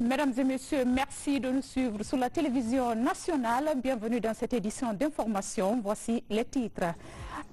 Mesdames et messieurs, merci de nous suivre sur la télévision nationale. Bienvenue dans cette édition d'information. Voici les titres.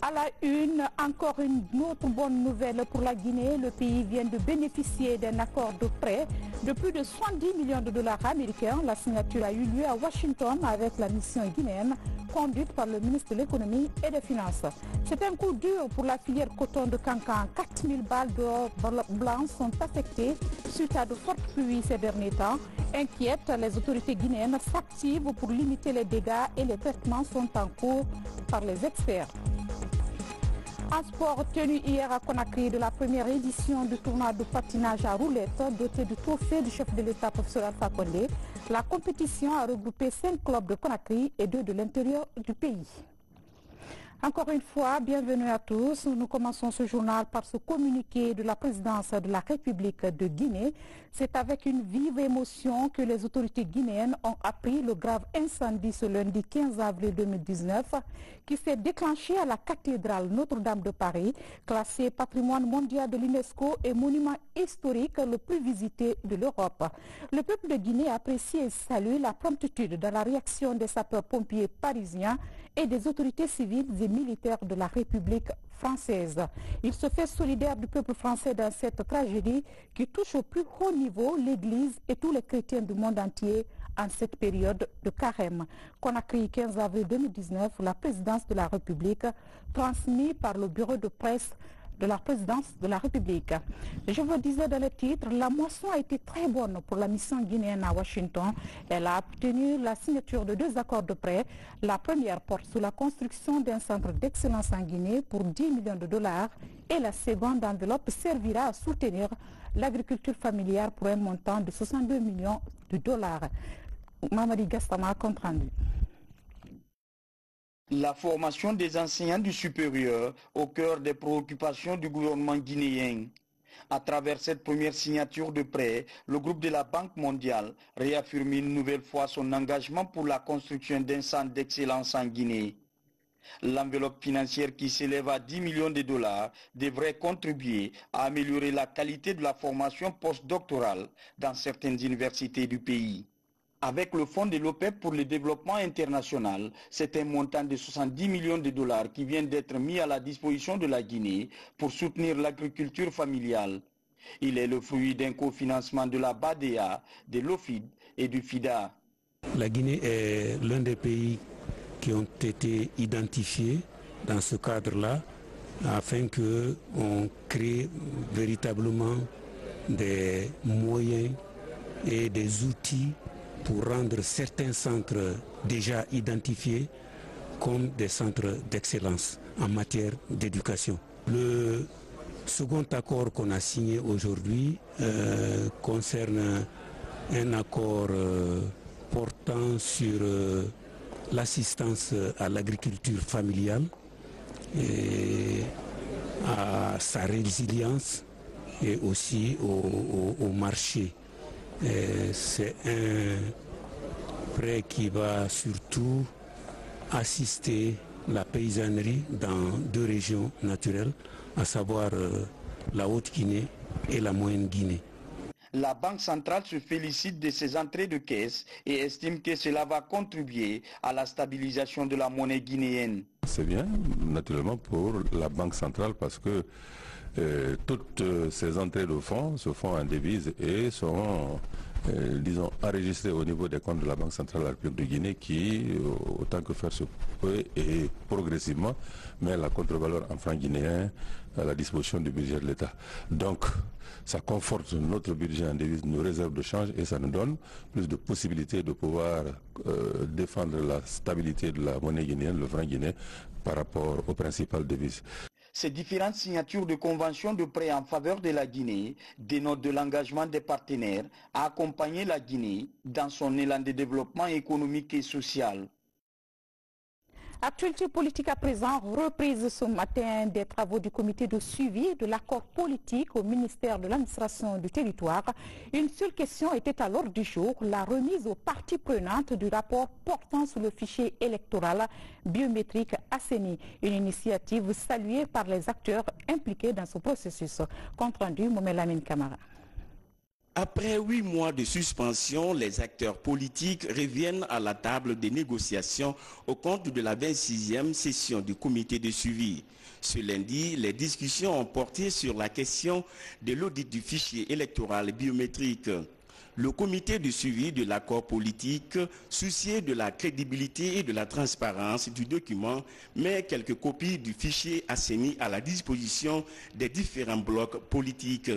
À la une, encore une autre bonne nouvelle pour la Guinée. Le pays vient de bénéficier d'un accord de prêt de plus de 70 millions de dollars américains. La signature a eu lieu à Washington avec la mission guinéenne conduite par le ministre de l'économie et des finances. C'est un coup dur pour la filière coton de Cancan. 4000 balles d'or blanc sont affectées suite à de fortes pluies ces derniers temps. Inquiètes, les autorités guinéennes s'activent pour limiter les dégâts et les traitements sont en cours par les experts. Un sport tenu hier à Conakry de la première édition du tournoi de patinage à roulettes doté du trophée du chef de l'État professeur Alpha Condé. La compétition a regroupé 5 clubs de Conakry et 2 de l'intérieur du pays. Encore une fois, bienvenue à tous. Nous commençons ce journal par ce communiqué de la présidence de la République de Guinée. C'est avec une vive émotion que les autorités guinéennes ont appris le grave incendie ce lundi 15 avril 2019 qui s'est déclenché à la cathédrale Notre-Dame de Paris, classée patrimoine mondial de l'UNESCO et monument historique le plus visité de l'Europe. Le peuple de Guinée apprécie et salue la promptitude dans la réaction des sapeurs-pompiers parisiens et des autorités civiles et militaires de la République française. Il se fait solidaire du peuple français dans cette tragédie qui touche au plus haut niveau l'Église et tous les chrétiens du monde entier en cette période de carême. Conakry, 15 avril 2019, la présidence de la République, transmise par le bureau de presse de la présidence de la République. Je vous disais dans le titre, la moisson a été très bonne pour la mission guinéenne à Washington. Elle a obtenu la signature de 2 accords de prêt. La première porte sur la construction d'un centre d'excellence en Guinée pour 10 millions de dollars et la seconde enveloppe servira à soutenir l'agriculture familiale pour un montant de 62 millions de dollars. Mamadi Gastama, compte rendu. La formation des enseignants du supérieur au cœur des préoccupations du gouvernement guinéen. À travers cette première signature de prêt, le groupe de la Banque mondiale réaffirme une nouvelle fois son engagement pour la construction d'un centre d'excellence en Guinée. L'enveloppe financière qui s'élève à 10 millions de dollars devrait contribuer à améliorer la qualité de la formation postdoctorale dans certaines universités du pays. Avec le fonds de l'OPEP pour le développement international, c'est un montant de 70 millions de dollars qui vient d'être mis à la disposition de la Guinée pour soutenir l'agriculture familiale. Il est le fruit d'un cofinancement de la BADEA, de l'OFID et du FIDA. La Guinée est l'un des pays qui ont été identifiés dans ce cadre-là afin qu'on crée véritablement des moyens et des outils pour rendre certains centres déjà identifiés comme des centres d'excellence en matière d'éducation. Le second accord qu'on a signé aujourd'hui concerne un accord portant sur l'assistance à l'agriculture familiale et à sa résilience et aussi au marché. C'est un prêt qui va surtout assister la paysannerie dans 2 régions naturelles, à savoir la Haute-Guinée et la Moyenne-Guinée. La Banque centrale se félicite de ses entrées de caisse et estime que cela va contribuer à la stabilisation de la monnaie guinéenne. C'est bien, naturellement, pour la Banque centrale parce que toutes ces entrées de fonds se font en devises et sont, disons, enregistrées au niveau des comptes de la Banque centrale de la République de Guinée qui, autant que faire se peut et progressivement, met la contre-valeur en francs guinéens à la disposition du budget de l'État. Donc, ça conforte notre budget en devises, nos réserves de change et ça nous donne plus de possibilités de pouvoir défendre la stabilité de la monnaie guinéenne, le franc guinéen, par rapport aux principales devises. Ces différentes signatures de conventions de prêt en faveur de la Guinée dénotent de l'engagement des partenaires à accompagner la Guinée dans son élan de développement économique et social. Actualité politique à présent, reprise ce matin des travaux du comité de suivi de l'accord politique au ministère de l'administration du territoire. Une seule question était à l'ordre du jour, la remise aux parties prenantes du rapport portant sur le fichier électoral biométrique ASENI, une initiative saluée par les acteurs impliqués dans ce processus. Compte rendu, Mohamed Lamine Camara. Après 8 mois de suspension, les acteurs politiques reviennent à la table des négociations au compte de la 26e session du comité de suivi. Ce lundi, les discussions ont porté sur la question de l'audit du fichier électoral biométrique. Le comité de suivi de l'accord politique, soucieux de la crédibilité et de la transparence du document, met quelques copies du fichier assaini à la disposition des différents blocs politiques.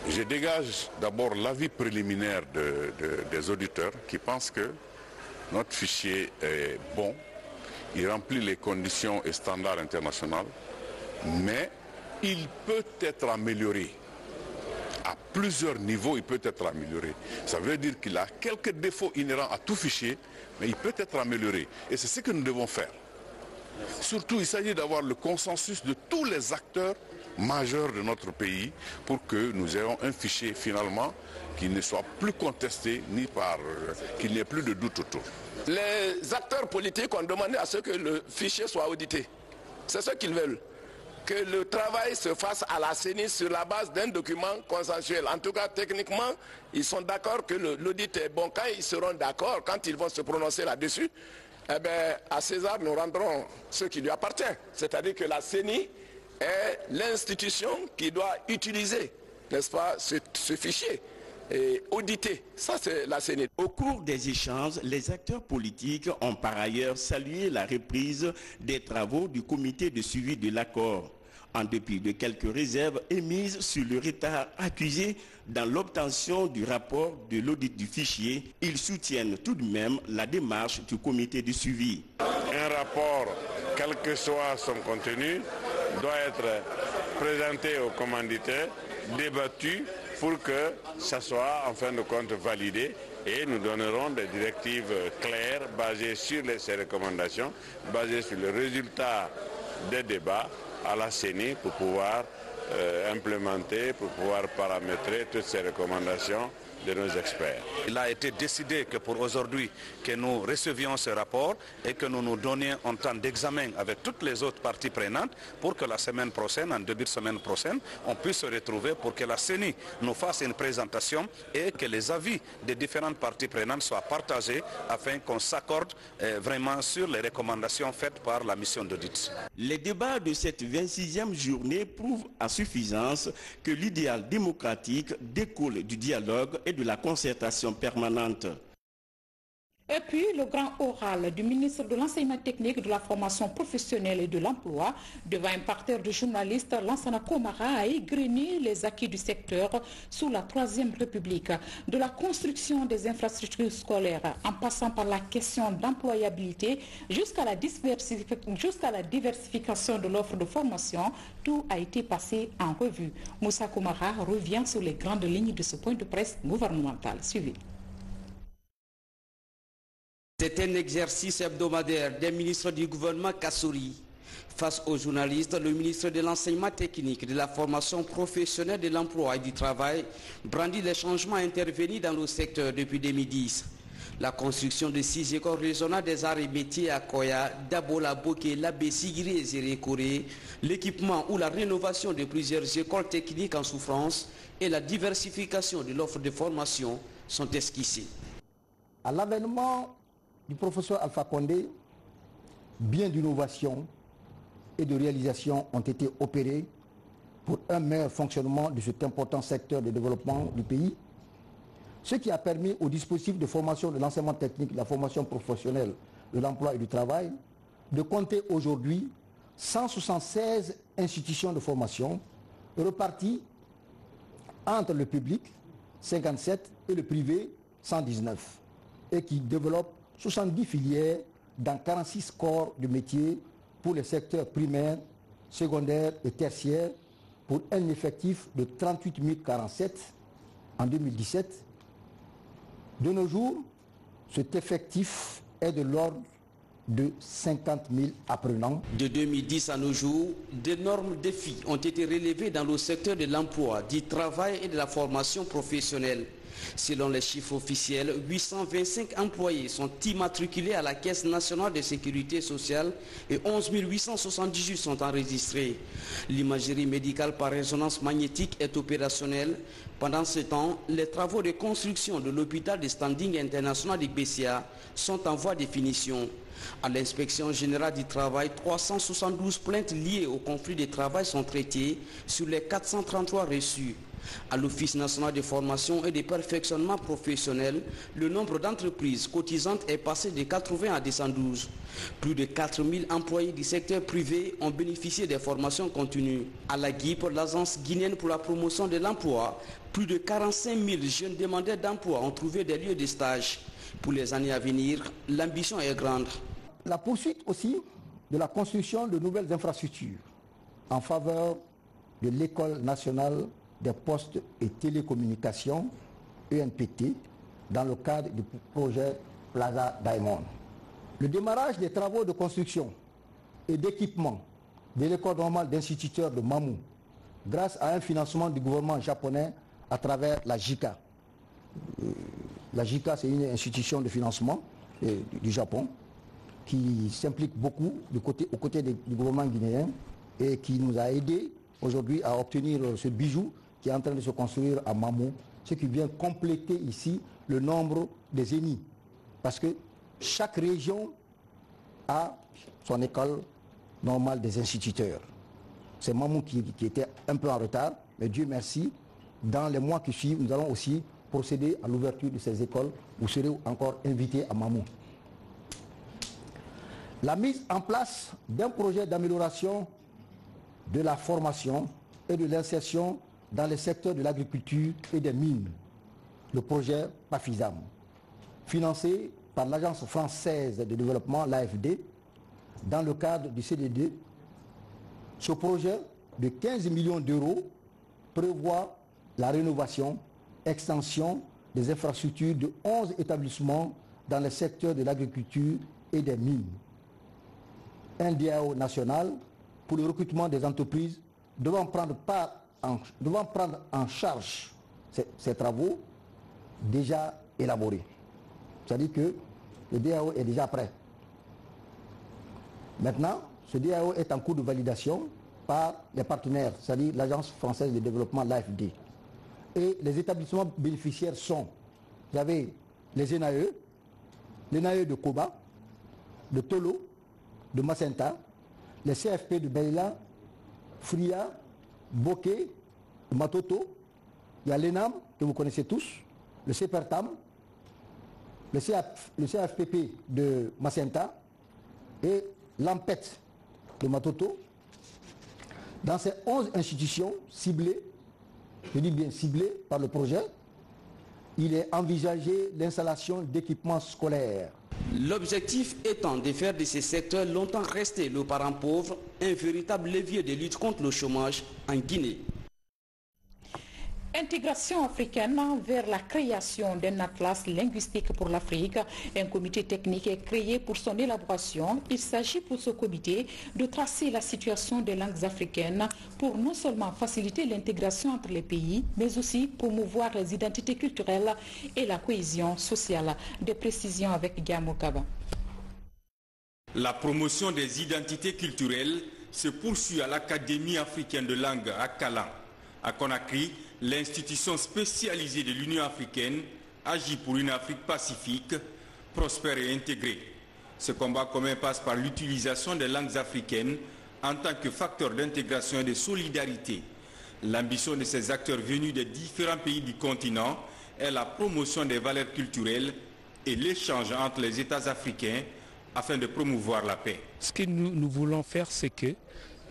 Je dégage d'abord l'avis préliminaire des auditeurs qui pensent que notre fichier est bon, il remplit les conditions et standards internationaux, mais il peut être amélioré. À plusieurs niveaux, il peut être amélioré. Ça veut dire qu'il a quelques défauts inhérents à tout fichier, mais il peut être amélioré. Et c'est ce que nous devons faire. Surtout, il s'agit d'avoir le consensus de tous les acteurs majeurs de notre pays pour que nous ayons un fichier finalement qui ne soit plus contesté ni qu'il n'y ait plus de doute autour. Les acteurs politiques ont demandé à ce que le fichier soit audité. C'est ce qu'ils veulent. Que le travail se fasse à la CENI sur la base d'un document consensuel. En tout cas, techniquement, ils sont d'accord que l'audit est bon. Quand ils seront d'accord, quand ils vont se prononcer là-dessus, eh bien, à César, nous rendrons ce qui lui appartient. C'est-à-dire que la CENI est l'institution qui doit utiliser, n'est-ce pas, ce fichier et auditer. Ça, c'est la CENI. Au cours des échanges, les acteurs politiques ont par ailleurs salué la reprise des travaux du comité de suivi de l'accord. En dépit de quelques réserves émises sur le retard accusé dans l'obtention du rapport de l'audit du fichier, ils soutiennent tout de même la démarche du comité de suivi. Un rapport, quel que soit son contenu, doit être présenté aux commanditaires, débattu pour que ça soit en fin de compte validé et nous donnerons des directives claires basées sur ces recommandations, basées sur le résultat des débats à la CENI pour pouvoir implémenter, pour pouvoir paramétrer toutes ces recommandations de nos experts. Il a été décidé que pour aujourd'hui, que nous recevions ce rapport et que nous nous donnions un temps d'examen avec toutes les autres parties prenantes pour que la semaine prochaine, en début de semaine prochaine, on puisse se retrouver pour que la CENI nous fasse une présentation et que les avis des différentes parties prenantes soient partagés afin qu'on s'accorde vraiment sur les recommandations faites par la mission d'audit. Les débats de cette 26e journée prouvent à suffisance que l'idéal démocratique découle du dialogue et de la concertation permanente. Et puis, le grand oral du ministre de l'Enseignement technique, de la formation professionnelle et de l'emploi devant un parterre de journalistes, Lansana Komara a égrené les acquis du secteur sous la Troisième République. De la construction des infrastructures scolaires, en passant par la question d'employabilité, jusqu'à la diversification de l'offre de formation, tout a été passé en revue. Moussa Komara revient sur les grandes lignes de ce point de presse gouvernemental. Suivez. C'est un exercice hebdomadaire des ministres du gouvernement Kassouri. Face aux journalistes, le ministre de l'Enseignement technique, de la formation professionnelle, de l'emploi et du travail brandit les changements intervenus dans le secteur depuis 2010. La construction de 6 écoles régionales des arts et métiers à Koya, Dabola, Boké, Labé, Sigiri et Zérékoré, l'équipement ou la rénovation de plusieurs écoles techniques en souffrance et la diversification de l'offre de formation sont esquissés. À l'avènement du professeur Alpha Condé, bien d'innovation et de réalisation ont été opérés pour un meilleur fonctionnement de cet important secteur de développement du pays, ce qui a permis au dispositif de formation de l'enseignement technique, de la formation professionnelle, de l'emploi et du travail de compter aujourd'hui 176 institutions de formation reparties entre le public, 57, et le privé, 119, et qui développent 70 filières dans 46 corps de métiers pour les secteurs primaires, secondaires et tertiaires pour un effectif de 38 047 en 2017. De nos jours, cet effectif est de l'ordre de 50 000 apprenants. De 2010 à nos jours, d'énormes défis ont été relevés dans le secteur de l'emploi, du travail et de la formation professionnelle. Selon les chiffres officiels, 825 employés sont immatriculés à la Caisse nationale de sécurité sociale et 11 878 sont enregistrés. L'imagerie médicale par résonance magnétique est opérationnelle. Pendant ce temps, les travaux de construction de l'hôpital de standing international de Bessia sont en voie de finition. À l'inspection générale du travail, 372 plaintes liées au conflit de travail sont traitées sur les 433 reçues. À l'Office national de formation et de perfectionnement professionnel, le nombre d'entreprises cotisantes est passé de 80 à 212. Plus de 4000 employés du secteur privé ont bénéficié des formations continues. À la GIP, l'Agence guinéenne pour la promotion de l'emploi, plus de 45 000 jeunes demandeurs d'emploi ont trouvé des lieux de stage. Pour les années à venir, l'ambition est grande. La poursuite aussi de la construction de nouvelles infrastructures en faveur de l'École nationale des postes et télécommunications, ENPT, dans le cadre du projet Plaza Diamond. Le démarrage des travaux de construction et d'équipement de l'École normale d'instituteurs de Mamou, grâce à un financement du gouvernement japonais à travers la JICA. La JICA, c'est une institution de financement du Japon qui s'implique beaucoup aux côtés du gouvernement guinéen et qui nous a aidés aujourd'hui à obtenir ce bijou qui est en train de se construire à Mamou, ce qui vient compléter ici le nombre des ENI. Parce que chaque région a son école normale des instituteurs. C'est Mamou qui était un peu en retard, mais Dieu merci, dans les mois qui suivent, nous allons aussi procéder à l'ouverture de ces écoles. Vous serez encore invités à Mamou. La mise en place d'un projet d'amélioration de la formation et de l'insertion dans les secteurs de l'agriculture et des mines, le projet PAFISAM, financé par l'Agence française de développement, l'AFD, dans le cadre du CDD. Ce projet de 15 millions d'euros prévoit la rénovation, extension des infrastructures de 11 établissements dans les secteurs de l'agriculture et des mines. Un DAO national pour le recrutement des entreprises devant prendre en charge ces travaux déjà élaborés. C'est-à-dire que le DAO est déjà prêt. Maintenant, ce DAO est en cours de validation par les partenaires, c'est-à-dire l'Agence française de développement, l'AFD. Et les établissements bénéficiaires sont, vous avez les l'ENAE de Koba, de Tolo, de Macenta, les CFP de Beila, Fria, Bokeh, Matoto, il y a l'ENAM que vous connaissez tous, le CEPERTAM, le CFPP de Macenta et l'AMPET de Matoto. Dans ces 11 institutions ciblées, je dis bien ciblées par le projet, il est envisagé l'installation d'équipements scolaires. L'objectif étant de faire de ces secteurs longtemps restés le parent pauvre un véritable levier de lutte contre le chômage en Guinée. Intégration africaine vers la création d'un atlas linguistique pour l'Afrique. Un comité technique est créé pour son élaboration. Il s'agit pour ce comité de tracer la situation des langues africaines pour non seulement faciliter l'intégration entre les pays, mais aussi promouvoir les identités culturelles et la cohésion sociale. Des précisions avec Guillaume Kaba. La promotion des identités culturelles se poursuit à l'Académie africaine de langue à Calan. À Conakry, l'institution spécialisée de l'Union africaine agit pour une Afrique pacifique, prospère et intégrée. Ce combat commun passe par l'utilisation des langues africaines en tant que facteur d'intégration et de solidarité. L'ambition de ces acteurs venus des différents pays du continent est la promotion des valeurs culturelles et l'échange entre les États africains afin de promouvoir la paix. Ce que nous voulons faire, c'est que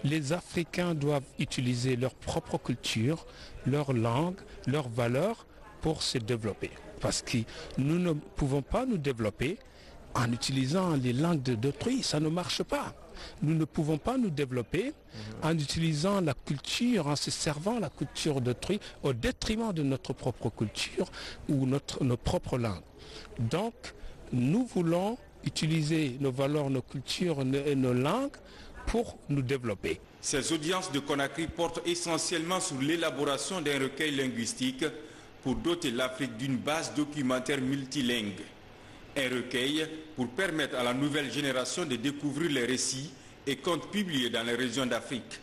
les Africains doivent utiliser leur propre culture, leur langue, leurs valeurs pour se développer. Parce que nous ne pouvons pas nous développer en utilisant les langues d'autrui, ça ne marche pas. Nous ne pouvons pas nous développer en utilisant la culture, en se servant la culture d'autrui au détriment de notre propre culture ou nos propres langues. Donc, nous voulons utiliser nos valeurs, nos cultures et nos langues pour nous développer. Ces audiences de Conakry portent essentiellement sur l'élaboration d'un recueil linguistique pour doter l'Afrique d'une base documentaire multilingue. Un recueil pour permettre à la nouvelle génération de découvrir les récits et contes publiés dans les régions d'Afrique.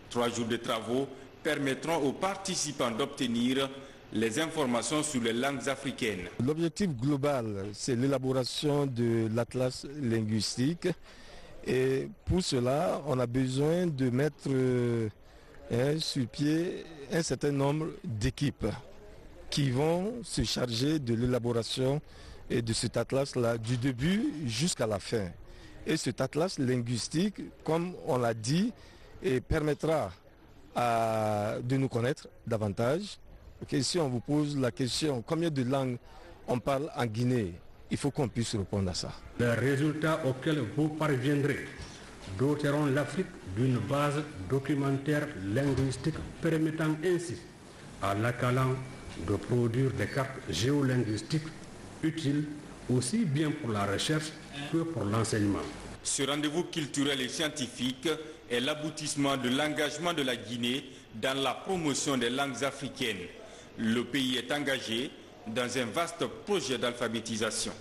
3 jours de travaux permettront aux participants d'obtenir les informations sur les langues africaines. L'objectif global, c'est l'élaboration de l'atlas linguistique. Et pour cela, on a besoin de mettre sur pied un certain nombre d'équipes qui vont se charger de l'élaboration de cet atlas-là du début jusqu'à la fin. Et cet atlas linguistique, comme on l'a dit, permettra de nous connaître davantage. Okay, si on vous pose la question combien de langues on parle en Guinée, il faut qu'on puisse répondre à ça. Les résultats auxquels vous parviendrez doteront l'Afrique d'une base documentaire linguistique permettant ainsi à l'Akalan de produire des cartes géolinguistiques utiles aussi bien pour la recherche que pour l'enseignement. Ce rendez-vous culturel et scientifique est l'aboutissement de l'engagement de la Guinée dans la promotion des langues africaines. Le pays est engagé dans un vaste projet d'alphabétisation.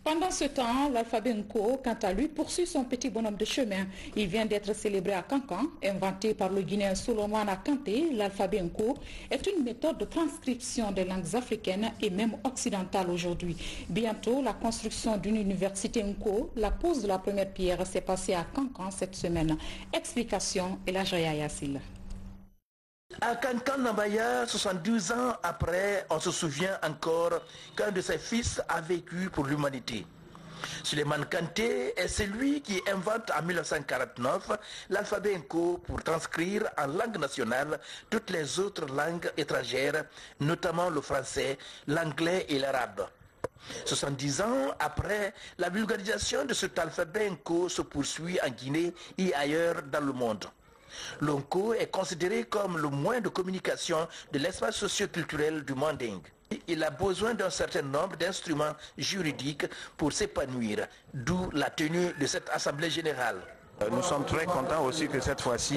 Pendant ce temps, l'alphabet Nko, quant à lui, poursuit son petit bonhomme de chemin. Il vient d'être célébré à Kankan. Inventé par le Guinéen Solomon Kanté, l'alphabet Nko est une méthode de transcription des langues africaines et même occidentales aujourd'hui. Bientôt, la construction d'une université Nko, la pose de la première pierre s'est passée à Kankan cette semaine. Explication et la Jaya Yassil. À Kankan Nambaya, 72 ans après, on se souvient encore qu'un de ses fils a vécu pour l'humanité. Suleiman Kanté est celui qui invente en 1949 l'alphabet Nko pour transcrire en langue nationale toutes les autres langues étrangères, notamment le français, l'anglais et l'arabe. 70 ans après, la vulgarisation de cet alphabet Nko se poursuit en Guinée et ailleurs dans le monde. L'Nko est considéré comme le moyen de communication de l'espace socio-culturel du Manding. Il a besoin d'un certain nombre d'instruments juridiques pour s'épanouir, d'où la tenue de cette assemblée générale. Nous sommes très contents aussi que cette fois-ci,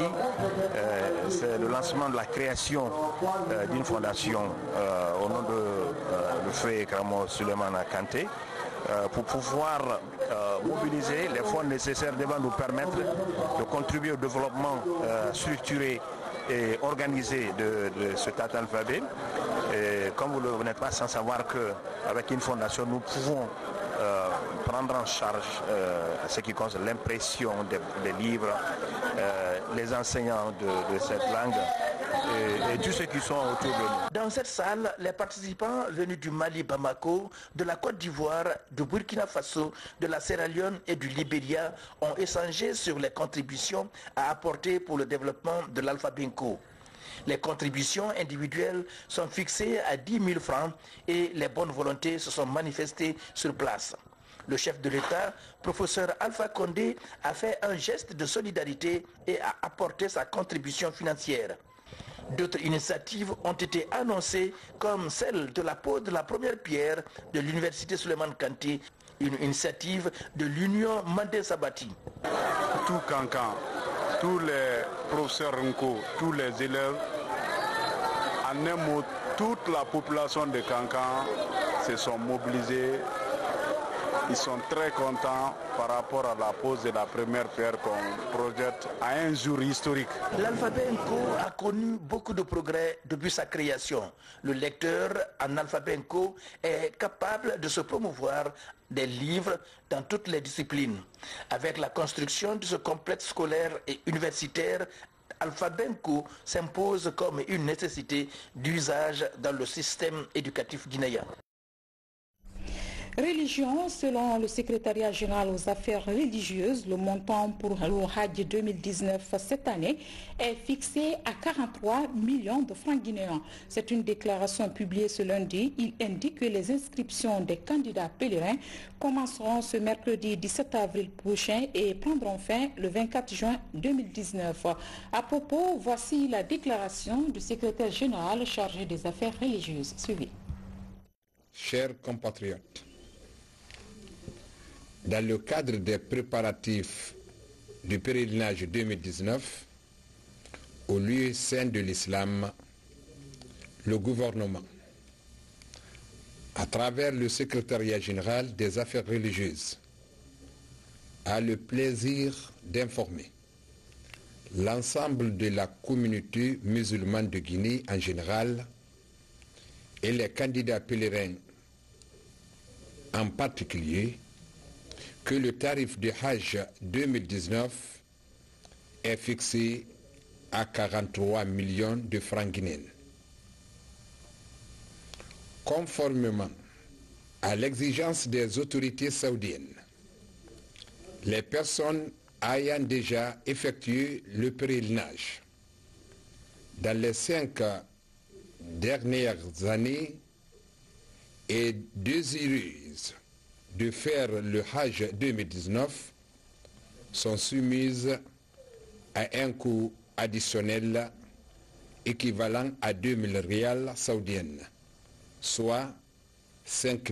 c'est le lancement de la création d'une fondation au nom de le frère Kramo Suleiman Kanté, pour pouvoir mobiliser les fonds nécessaires devant nous permettre de contribuer au développement structuré et organisé de cet alphabet. Et comme vous n'êtes pas sans savoir qu'avec une fondation, nous pouvons prendre en charge ce qui concerne l'impression des livres, les enseignants de cette langue et tous ceux qui sont autour de nous. Dans cette salle, les participants venus du Mali, Bamako, de la Côte d'Ivoire, du Burkina Faso, de la Sierra Leone et du Libéria ont échangé sur les contributions à apporter pour le développement de l'alphabet Nko. Les contributions individuelles sont fixées à 10 000 francs et les bonnes volontés se sont manifestées sur place. Le chef de l'État, professeur Alpha Condé, a fait un geste de solidarité et a apporté sa contribution financière. D'autres initiatives ont été annoncées comme celle de la pose de la première pierre de l'université Suleiman Kanté, une initiative de l'Union Mandé Sabati. Tout Kankan, tous les professeurs Nko, tous les élèves, en un mot, toute la population de Kankan se sont mobilisés. Ils sont très contents par rapport à la pose de la première pierre qu'on projette à un jour historique. L'alphabet Nko a connu beaucoup de progrès depuis sa création. Le lecteur en alphabet Nko est capable de se promouvoir des livres dans toutes les disciplines. Avec la construction de ce complexe scolaire et universitaire, l'alphabet Nko s'impose comme une nécessité d'usage dans le système éducatif guinéen. Religion, selon le secrétariat général aux affaires religieuses, le montant pour le Hajj 2019 cette année est fixé à 43 millions de francs guinéens. C'est une déclaration publiée ce lundi. Il indique que les inscriptions des candidats pèlerins commenceront ce mercredi 17 avril prochain et prendront fin le 24 juin 2019. À propos, voici la déclaration du secrétaire général chargé des affaires religieuses. Suivez. Chers compatriotes, dans le cadre des préparatifs du pèlerinage 2019, au lieu saint de l'islam, le gouvernement à travers le secrétariat général des affaires religieuses, a le plaisir d'informer l'ensemble de la communauté musulmane de Guinée en général et les candidats pèlerins en particulier que le tarif de Hajj 2019 est fixé à 43 millions de francs guinéens. Conformément à l'exigence des autorités saoudiennes, les personnes ayant déjà effectué le pèlerinage dans les 5 dernières années et désireuses de faire le Hajj 2019 sont soumises à un coût additionnel équivalent à 2000 rials saoudiennes, soit 5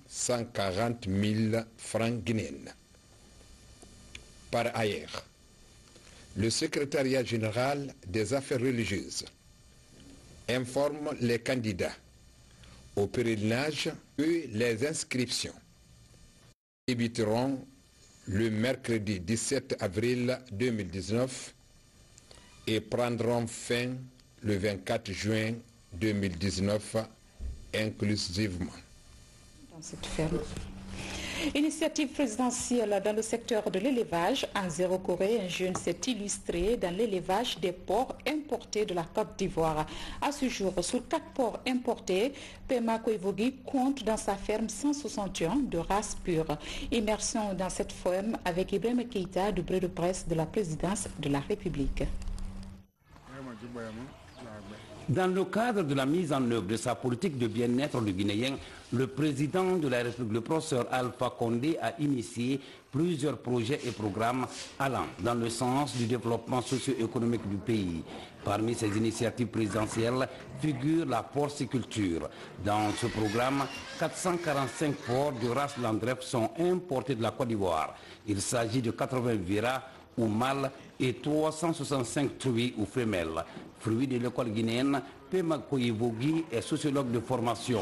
140 000 francs guinéens. Par ailleurs, le secrétariat général des affaires religieuses informe les candidats au pèlerinage que les inscriptions débuteront le mercredi 17 avril 2019 et prendront fin le 24 juin 2019 inclusivement. Dans cette ferme. Initiative présidentielle dans le secteur de l'élevage. En Zéro Corée, un jeune s'est illustré dans l'élevage des porcs importés de la Côte d'Ivoire. À ce jour, sur 4 porcs importés, Pema Koivogi compte dans sa ferme 161 de race pure. Immersion dans cette ferme avec Ibrahim Keïta du bureau de presse de la présidence de la République. Dans le cadre de la mise en œuvre de sa politique de bien-être du Guinéen, le président de la République, le professeur Alpha Condé, a initié plusieurs projets et programmes allant dans le sens du développement socio-économique du pays. Parmi ces initiatives présidentielles figure la porciculture. Dans ce programme, 445 porcs de race Landref sont importés de la Côte d'Ivoire. Il s'agit de 80 viras ou mâles et 365 truies ou femelles. Fruit de l'école guinéenne, Pema Koivogi est sociologue de formation.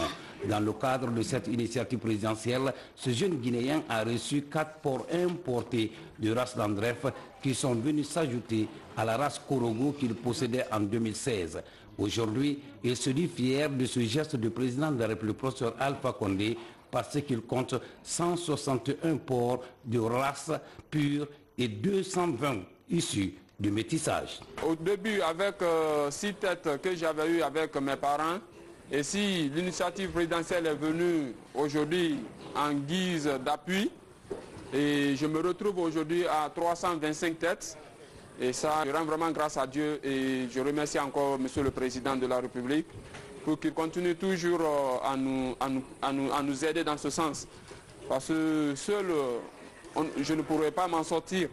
Dans le cadre de cette initiative présidentielle, ce jeune Guinéen a reçu 4 porcs importés de race Landref qui sont venus s'ajouter à la race Korogo qu'il possédait en 2016. Aujourd'hui, il se dit fier de ce geste du président de la République, professeur Alpha Condé, parce qu'il compte 161 porcs de race pure et 220 issus du métissage. Au début, avec 6 têtes que j'avais eues avec mes parents, et si l'initiative présidentielle est venue aujourd'hui en guise d'appui, et je me retrouve aujourd'hui à 325 têtes, et ça, je rends vraiment grâce à Dieu, et je remercie encore Monsieur le Président de la République pour qu'il continue toujours à nous aider dans ce sens. Parce que seul, je ne pourrais pas m'en sortir.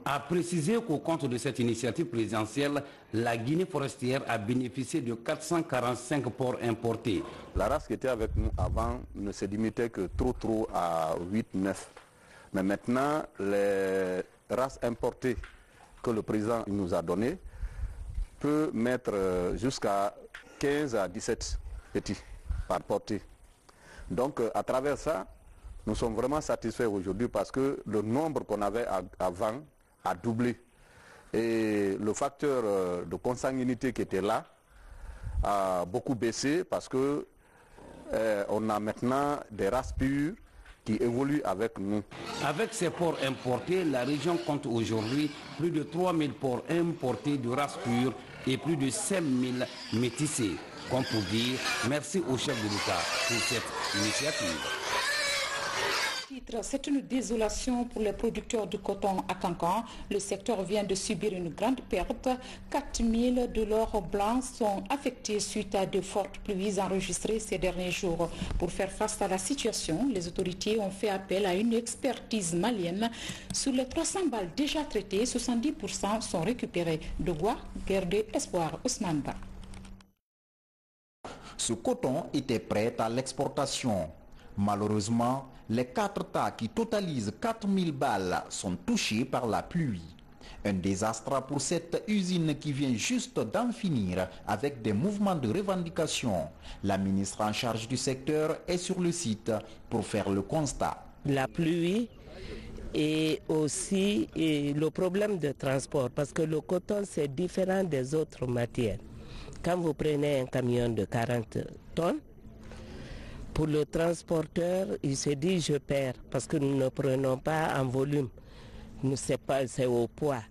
A précisé qu'au compte de cette initiative présidentielle, la Guinée forestière a bénéficié de 445 porcs importés. La race qui était avec nous avant ne se limitait que trop à 8-9. Mais maintenant, les races importées que le président nous a données peut mettre jusqu'à 15 à 17 petits par portée. Donc à travers ça, nous sommes vraiment satisfaits aujourd'hui parce que le nombre qu'on avait avant a doublé. Et le facteur de consanguinité qui était là a beaucoup baissé parce que on a maintenant des races pures qui évoluent avec nous. Avec ces porcs importés, la région compte aujourd'hui plus de 3000 porcs importés de race pure et plus de 5000 métissés. Comme pour dire merci au chef de l'État pour cette initiative. C'est une désolation pour les producteurs de coton à Cancan. Le secteur vient de subir une grande perte. 4000 de leurs blancs sont affectés suite à de fortes pluies enregistrées ces derniers jours. Pour faire face à la situation, les autorités ont fait appel à une expertise malienne. Sur les 300 balles déjà traitées, 70% sont récupérées. De quoi guerre d'espoir, Ousmane Ba. Ce coton était prêt à l'exportation. Malheureusement, les 4 tas qui totalisent 4000 balles sont touchés par la pluie. Un désastre pour cette usine qui vient juste d'en finir avec des mouvements de revendication. La ministre en charge du secteur est sur le site pour faire le constat. La pluie et aussi le problème de transport, parce que le coton c'est différent des autres matières. Quand vous prenez un camion de 40 tonnes, pour le transporteur, il se dit je perds parce que nous ne prenons pas en volume, c'est au poids.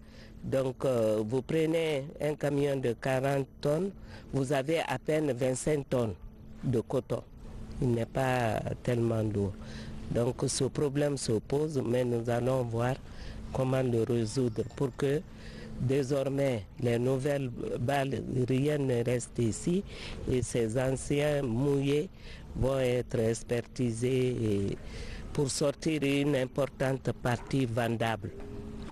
Donc vous prenez un camion de 40 tonnes, vous avez à peine 25 tonnes de coton. Il n'est pas tellement lourd. Donc ce problème se pose, mais nous allons voir comment le résoudre pour que désormais les nouvelles balles, rien ne reste ici et ces anciens mouillés vont être expertisés pour sortir une importante partie vendable.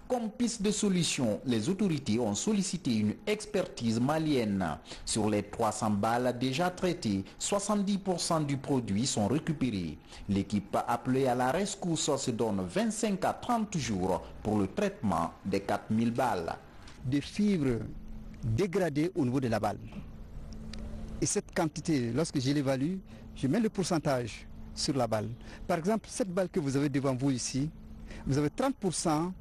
Comme piste de solution, les autorités ont sollicité une expertise malienne. Sur les 300 balles déjà traitées, 70% du produit sont récupérés. L'équipe appelée à la rescousse se donne 25 à 30 jours pour le traitement des 4000 balles. Des fibres dégradées au niveau de la balle. Et cette quantité, lorsque je l'évalue, je mets le pourcentage sur la balle. Par exemple, cette balle que vous avez devant vous ici, vous avez 30%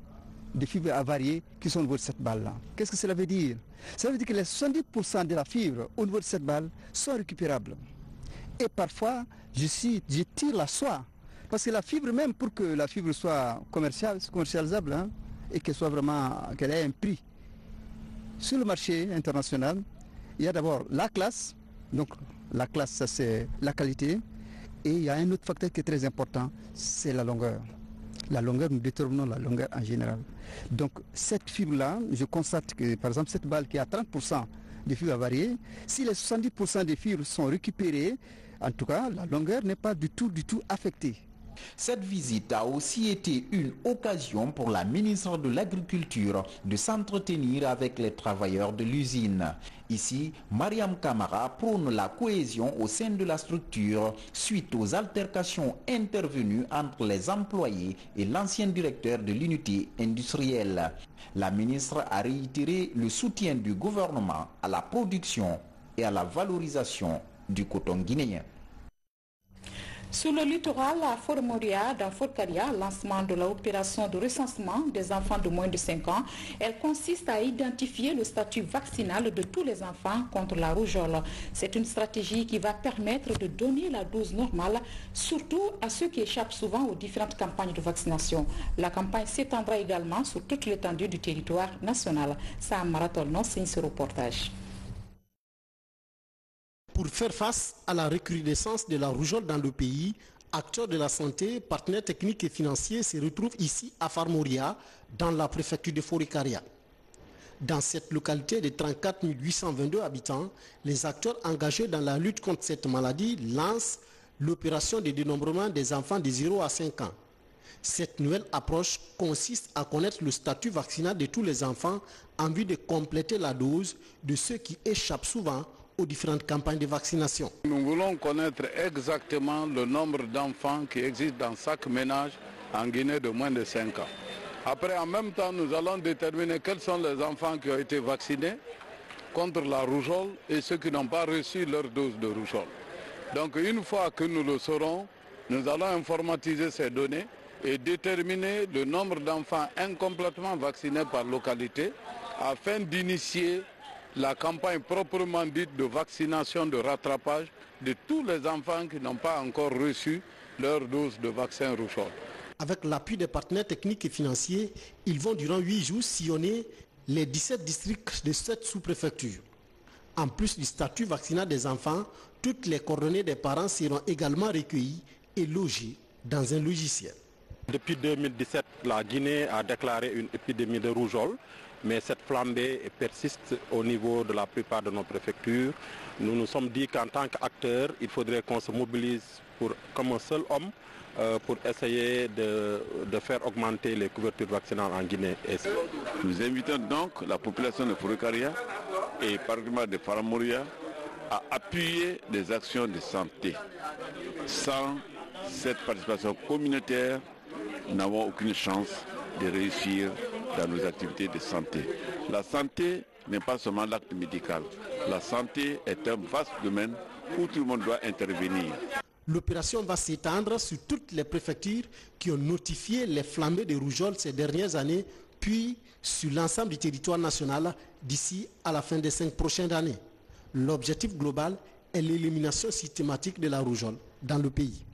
de fibres avariées qui sont au niveau de cette balle-là. Qu'est-ce que cela veut dire? Ça veut dire que les 70% de la fibre au niveau de cette balle sont récupérables. Et parfois, je tire la soie. Parce que la fibre, même pour que la fibre soit commercialisable, hein, et qu'elle soit vraiment, qu'elle ait un prix sur le marché international, il y a d'abord la classe. Donc la classe, ça c'est la qualité. Et il y a un autre facteur qui est très important, c'est la longueur. La longueur, nous déterminons la longueur en général. Donc cette fibre-là, je constate que par exemple cette balle qui a 30% de fibres avariées, si les 70% des fibres sont récupérées, en tout cas la longueur n'est pas du tout affectée. Cette visite a aussi été une occasion pour la ministre de l'Agriculture de s'entretenir avec les travailleurs de l'usine. Ici, Mariam Kamara prône la cohésion au sein de la structure suite aux altercations intervenues entre les employés et l'ancien directeur de l'unité industrielle. La ministre a réitéré le soutien du gouvernement à la production et à la valorisation du coton guinéen. Sur le littoral, à Fort Moria, dans Fort Caria, lancement de l'opération de recensement des enfants de moins de 5 ans, elle consiste à identifier le statut vaccinal de tous les enfants contre la rougeole. C'est une stratégie qui va permettre de donner la dose normale, surtout à ceux qui échappent souvent aux différentes campagnes de vaccination. La campagne s'étendra également sur toute l'étendue du territoire national. Sam Maraton signe ce reportage. Pour faire face à la recrudescence de la rougeole dans le pays, acteurs de la santé, partenaires techniques et financiers se retrouvent ici à Fort Moria, dans la préfecture de Fort-Caria. Dans cette localité de 34 822 habitants, les acteurs engagés dans la lutte contre cette maladie lancent l'opération de dénombrement des enfants de 0 à 5 ans. Cette nouvelle approche consiste à connaître le statut vaccinal de tous les enfants en vue de compléter la dose de ceux qui échappent souvent aux différentes campagnes de vaccination. Nous voulons connaître exactement le nombre d'enfants qui existent dans chaque ménage en Guinée de moins de 5 ans. Après, en même temps, nous allons déterminer quels sont les enfants qui ont été vaccinés contre la rougeole et ceux qui n'ont pas reçu leur dose de rougeole. Donc une fois que nous le saurons, nous allons informatiser ces données et déterminer le nombre d'enfants incomplètement vaccinés par localité afin d'initier la campagne proprement dite de vaccination de rattrapage de tous les enfants qui n'ont pas encore reçu leur dose de vaccin rougeole. Avec l'appui des partenaires techniques et financiers, ils vont durant 8 jours sillonner les 17 districts de 7 sous-préfectures. En plus du statut vaccinal des enfants, toutes les coordonnées des parents seront également recueillies et logées dans un logiciel. Depuis 2017, la Guinée a déclaré une épidémie de rougeole. Mais cette flambée persiste au niveau de la plupart de nos préfectures. Nous nous sommes dit qu'en tant qu'acteurs, il faudrait qu'on se mobilise comme un seul homme pour essayer de faire augmenter les couvertures vaccinales en Guinée. Nous invitons donc la population de Fort-Caria et particulièrement de Fort Moria à appuyer des actions de santé. Sans cette participation communautaire, nous n'avons aucune chance de réussir dans nos activités de santé. La santé n'est pas seulement l'acte médical. La santé est un vaste domaine où tout le monde doit intervenir. L'opération va s'étendre sur toutes les préfectures qui ont notifié les flambées de rougeole ces dernières années, puis sur l'ensemble du territoire national d'ici à la fin des 5 prochaines années. L'objectif global est l'élimination systématique de la rougeole dans le pays.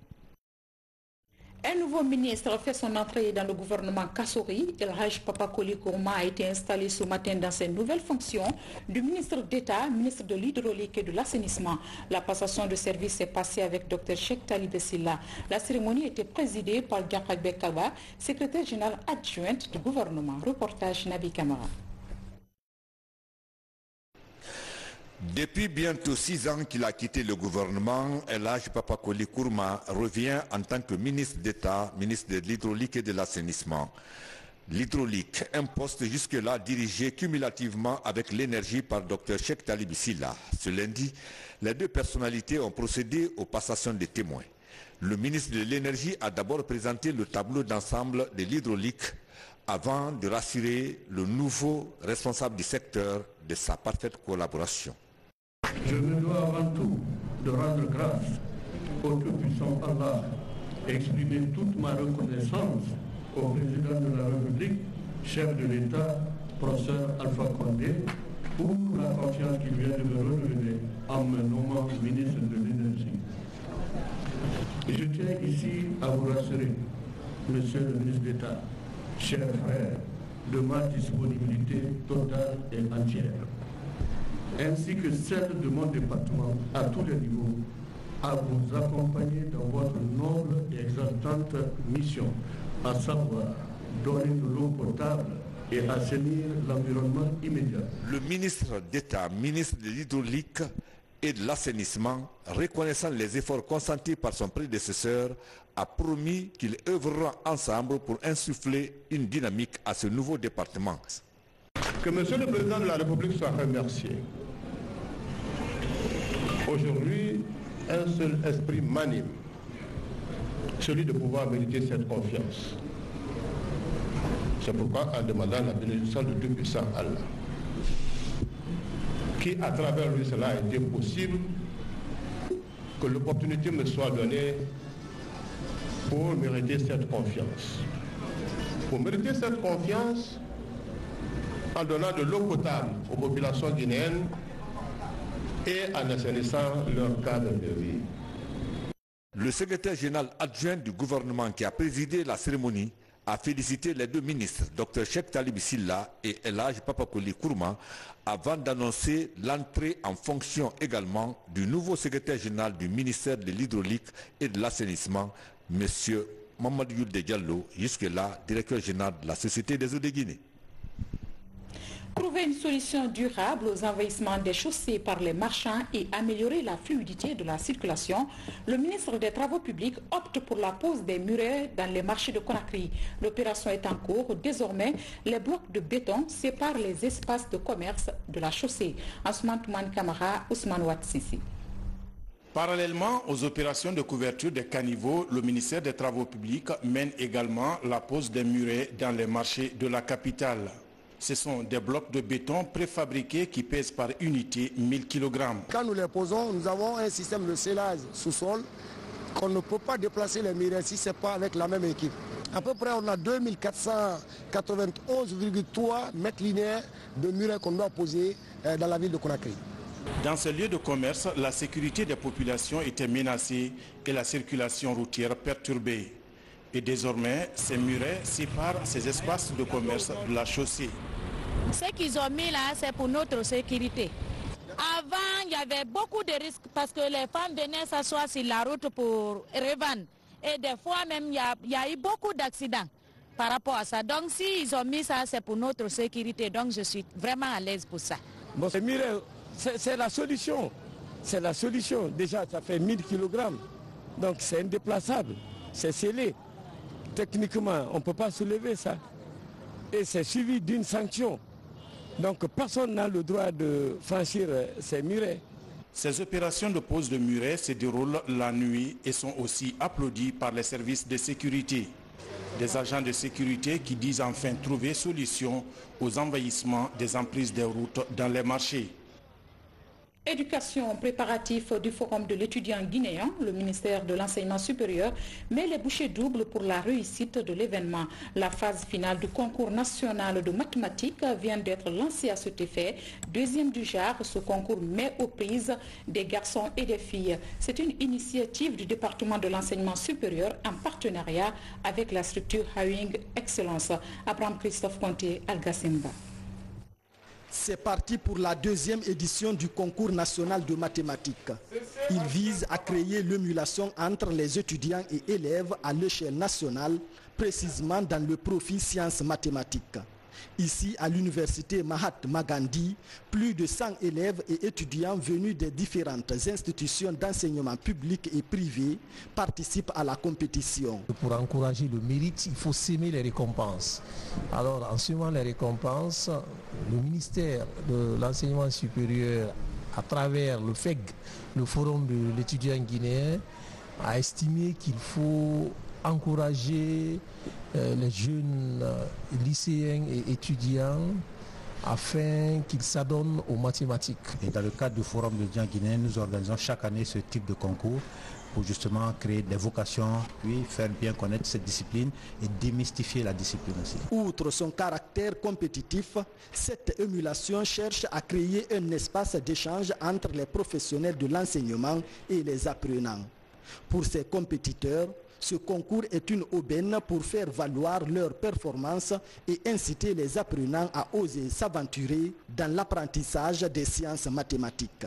Un nouveau ministre fait son entrée dans le gouvernement Kassori. El Hadj Papakoli Kourma a été installé ce matin dans ses nouvelles fonctions du ministre d'État, ministre de l'Hydraulique et de l'Assainissement. La passation de service s'est passée avec Dr Cheikh Talibé Silla. La cérémonie était présidée par Diakha Bekaba, secrétaire général adjointe du gouvernement. Reportage Nabi Kamara. Depuis bientôt 6 ans qu'il a quitté le gouvernement, El Hadj Papakoli Kourma revient en tant que ministre d'État, ministre de l'Hydraulique et de l'Assainissement. L'hydraulique, un poste jusque-là dirigé cumulativement avec l'énergie par Dr Cheikh Talibé Silla. Ce lundi, les deux personnalités ont procédé aux passations des témoins. Le ministre de l'Énergie a d'abord présenté le tableau d'ensemble de l'hydraulique avant de rassurer le nouveau responsable du secteur de sa parfaite collaboration. Je me dois avant tout de rendre grâce au Tout-Puissant Allah et exprimer toute ma reconnaissance au président de la République, chef de l'État, professeur Alpha Condé, pour la confiance qu'il vient de me renouveler en me nommant ministre de l'Énergie. Je tiens ici à vous rassurer, monsieur le ministre d'État, chers frères, de ma disponibilité totale et entière, ainsi que celle de mon département à tous les niveaux, à vous accompagner dans votre noble et exaltante mission, à savoir donner de l'eau potable et assainir l'environnement immédiat. Le ministre d'État, ministre de l'Hydraulique et de l'Assainissement, reconnaissant les efforts consentis par son prédécesseur, a promis qu'il œuvrera ensemble pour insuffler une dynamique à ce nouveau département. Que Monsieur le Président de la République soit remercié. Aujourd'hui, un seul esprit m'anime, celui de pouvoir mériter cette confiance. C'est pourquoi, en demandant la bénédiction du Tout-Puissant Allah, qui à travers lui cela a été possible, que l'opportunité me soit donnée pour mériter cette confiance. Pour mériter cette confiance, en donnant de l'eau potable aux populations guinéennes et en assainissant leur cadre de vie. Le secrétaire général adjoint du gouvernement qui a présidé la cérémonie a félicité les deux ministres, Dr Cheikh Talibé Silla et El Hadj Papakoli Kourma, avant d'annoncer l'entrée en fonction également du nouveau secrétaire général du ministère de l'Hydraulique et de l'Assainissement, M. Mamadou Yulde Diallo, jusque-là directeur général de la Société des eaux de Guinée. Trouver une solution durable aux envahissements des chaussées par les marchands et améliorer la fluidité de la circulation, le ministre des Travaux publics opte pour la pose des murets dans les marchés de Conakry. L'opération est en cours. Désormais, les blocs de béton séparent les espaces de commerce de la chaussée. Ousmane Toumane Kamara, Ousmane Ouatsissi. Parallèlement aux opérations de couverture des caniveaux, le ministère des Travaux publics mène également la pose des murets dans les marchés de la capitale. Ce sont des blocs de béton préfabriqués qui pèsent par unité 1000 kg. Quand nous les posons, nous avons un système de scellage sous-sol qu'on ne peut pas déplacer les murets si ce n'est pas avec la même équipe. À peu près, on a 2491,3 mètres linéaires de murets qu'on doit poser dans la ville de Conakry. Dans ce lieu de commerce, la sécurité des populations était menacée et la circulation routière perturbée. Et désormais, ces murets séparent ces espaces de commerce de la chaussée. Ce qu'ils ont mis là, c'est pour notre sécurité. Avant, il y avait beaucoup de risques parce que les femmes venaient s'asseoir sur la route pour revendre. Et des fois même, il y a eu beaucoup d'accidents par rapport à ça. Donc s'ils ont mis ça, c'est pour notre sécurité. Donc je suis vraiment à l'aise pour ça. Bon, ces murets, c'est la solution. C'est la solution. Déjà, ça fait 1000 kg. Donc c'est indéplaçable. C'est scellé. Techniquement, on ne peut pas soulever ça. Et c'est suivi d'une sanction. Donc personne n'a le droit de franchir ces murets. Ces opérations de pose de murets se déroulent la nuit et sont aussi applaudies par les services de sécurité. Des agents de sécurité qui disent enfin trouver solution aux envahissements des emprises des routes dans les marchés. Éducation préparatif du Forum de l'étudiant guinéen, le ministère de l'Enseignement supérieur met les bouchées doubles pour la réussite de l'événement. La phase finale du concours national de mathématiques vient d'être lancée à cet effet. Deuxième du genre, ce concours met aux prises des garçons et des filles. C'est une initiative du département de l'Enseignement supérieur en partenariat avec la structure Hawing Excellence. Abraham Christophe Conté, Algasimba. C'est parti pour la deuxième édition du concours national de mathématiques. Il vise à créer l'émulation entre les étudiants et élèves à l'échelle nationale, précisément dans le profil sciences mathématiques. Ici, à l'université Mahatma Gandhi, plus de 100 élèves et étudiants venus des différentes institutions d'enseignement public et privé participent à la compétition. Pour encourager le mérite, il faut s'aimer les récompenses. Alors, en semant les récompenses, le ministère de l'Enseignement supérieur, à travers le FEG, le Forum de l'étudiant guinéen, a estimé qu'il faut encourager les jeunes lycéens et étudiants afin qu'ils s'adonnent aux mathématiques. Et dans le cadre du Forum de l'étudiant guinéen, nous organisons chaque année ce type de concours pour justement créer des vocations, puis faire bien connaître cette discipline et démystifier la discipline aussi. Outre son caractère compétitif, cette émulation cherche à créer un espace d'échange entre les professionnels de l'enseignement et les apprenants. Pour ces compétiteurs, ce concours est une aubaine pour faire valoir leurs performances et inciter les apprenants à oser s'aventurer dans l'apprentissage des sciences mathématiques.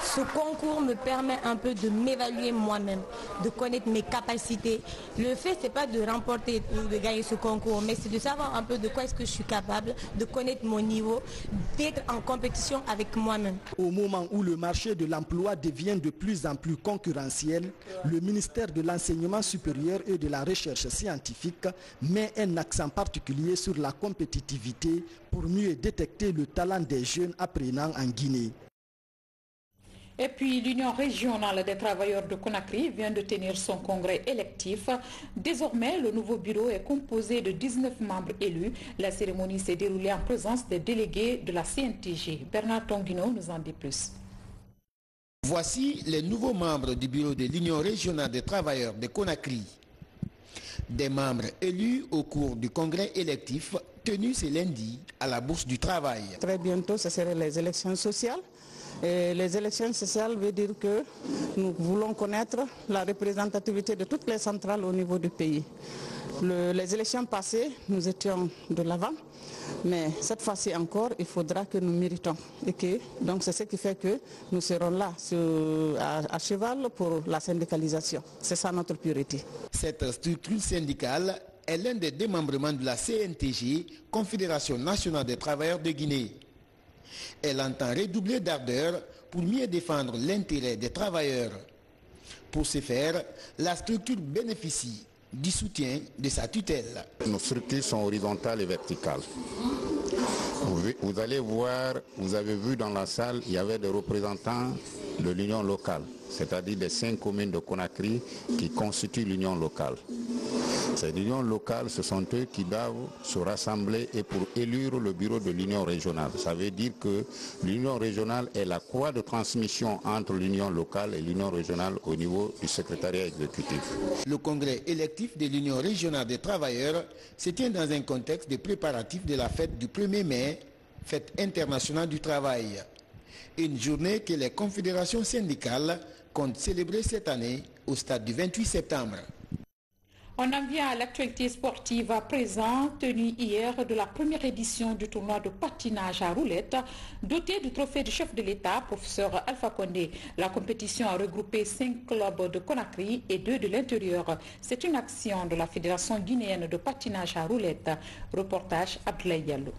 Ce concours me permet un peu de m'évaluer moi-même, de connaître mes capacités. Le fait, ce n'est pas de remporter ou de gagner ce concours, mais c'est de savoir un peu de quoi est-ce que je suis capable, de connaître mon niveau, d'être en compétition avec moi-même. Au moment où le marché de l'emploi devient de plus en plus concurrentiel, le ministère de l'Enseignement supérieur et de la Recherche scientifique met un accent particulier sur la compétitivité pour mieux détecter le talent des jeunes apprenants en Guinée. Et puis l'Union régionale des travailleurs de Conakry vient de tenir son congrès électif. Désormais, le nouveau bureau est composé de 19 membres élus. La cérémonie s'est déroulée en présence des délégués de la CNTG. Bernard Tonguino nous en dit plus. Voici les nouveaux membres du bureau de l'Union régionale des travailleurs de Conakry. Des membres élus au cours du congrès électif tenu ce lundi à la Bourse du Travail. Très bientôt, ce seraient les élections sociales. Et les élections sociales veut dire que nous voulons connaître la représentativité de toutes les centrales au niveau du pays. Les élections passées, nous étions de l'avant, mais cette fois-ci encore, il faudra que nous méritons. Donc c'est ce qui fait que nous serons là à cheval pour la syndicalisation. C'est ça notre priorité. Cette structure syndicale est l'un des démembrements de la CNTG, Confédération nationale des travailleurs de Guinée. Elle entend redoubler d'ardeur pour mieux défendre l'intérêt des travailleurs. Pour ce faire, la structure bénéficie du soutien de sa tutelle. Nos structures sont horizontales et verticales. Vous allez voir, vous avez vu dans la salle, il y avait des représentants de l'union locale, c'est-à-dire des 5 communes de Conakry qui constituent l'union locale. Ces unions locales, ce sont eux qui doivent se rassembler et pour élire le bureau de l'union régionale. Ça veut dire que l'union régionale est la croix de transmission entre l'union locale et l'union régionale au niveau du secrétariat exécutif. Le congrès électif de l'Union régionale des travailleurs se tient dans un contexte de préparatifs de la fête du 1er mai, fête internationale du travail. Une journée que les confédérations syndicales comptent célébrer cette année au stade du 28 septembre. On en vient à l'actualité sportive à présent, tenue hier de la première édition du tournoi de patinage à roulettes, doté du trophée du chef de l'État, professeur Alpha Condé. La compétition a regroupé 5 clubs de Conakry et 2 de l'intérieur. C'est une action de la Fédération guinéenne de patinage à roulettes. Reportage Abdoulaye Diallo.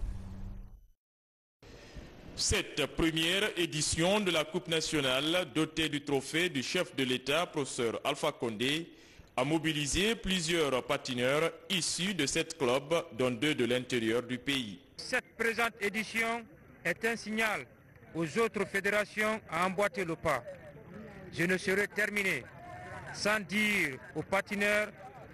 Cette première édition de la Coupe nationale, dotée du trophée du chef de l'État, professeur Alpha Condé, a mobilisé plusieurs patineurs issus de 7 clubs, dont 2 de l'intérieur du pays. Cette présente édition est un signal aux autres fédérations à emboîter le pas. Je ne saurais terminer sans dire aux patineurs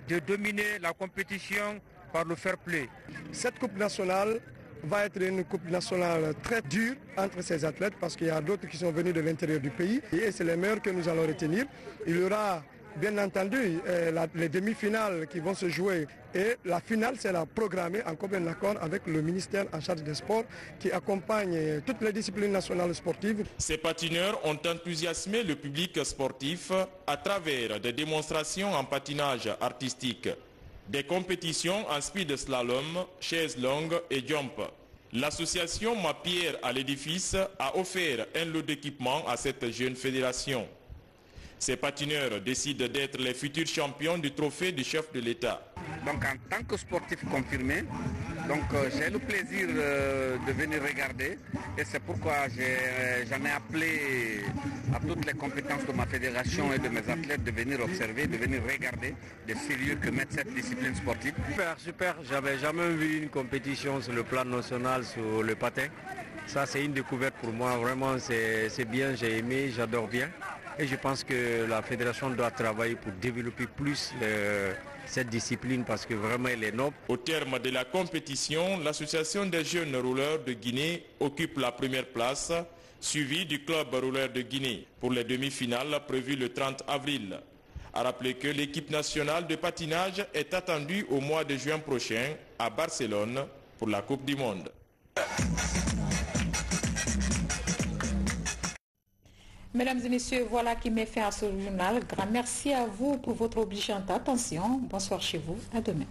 de dominer la compétition par le fair play. Cette coupe nationale va être une coupe nationale très dure entre ces athlètes parce qu'il y a d'autres qui sont venus de l'intérieur du pays et c'est les meilleurs que nous allons retenir. Il y aura bien entendu les demi-finales qui vont se jouer et la finale sera programmée en commun accord avec le ministère en charge des sports qui accompagne toutes les disciplines nationales sportives. Ces patineurs ont enthousiasmé le public sportif à travers des démonstrations en patinage artistique, des compétitions en speed slalom, chaise longue et jump. L'association Ma Pierre à l'édifice a offert un lot d'équipements à cette jeune fédération. Ces patineurs décident d'être les futurs champions du trophée du chef de l'État. Donc en tant que sportif confirmé, j'ai le plaisir de venir regarder et c'est pourquoi j'en ai appelé à toutes les compétences de ma fédération et de mes athlètes de venir observer, de venir regarder le sérieux que met cette discipline sportive. Super, j'avais jamais vu une compétition sur le plan national sur le patin. Ça c'est une découverte pour moi, vraiment c'est bien, j'ai aimé, j'adore bien. Et je pense que la fédération doit travailler pour développer plus cette discipline parce que vraiment elle est noble. Au terme de la compétition, l'association des jeunes rouleurs de Guinée occupe la première place, suivie du club rouleur de Guinée pour les demi-finales prévues le 30 avril. À rappeler que l'équipe nationale de patinage est attendue au mois de juin prochain à Barcelone pour la Coupe du Monde. Mesdames et messieurs, voilà qui met fin à ce journal. Grand merci à vous pour votre obligeante attention. Bonsoir chez vous. À demain.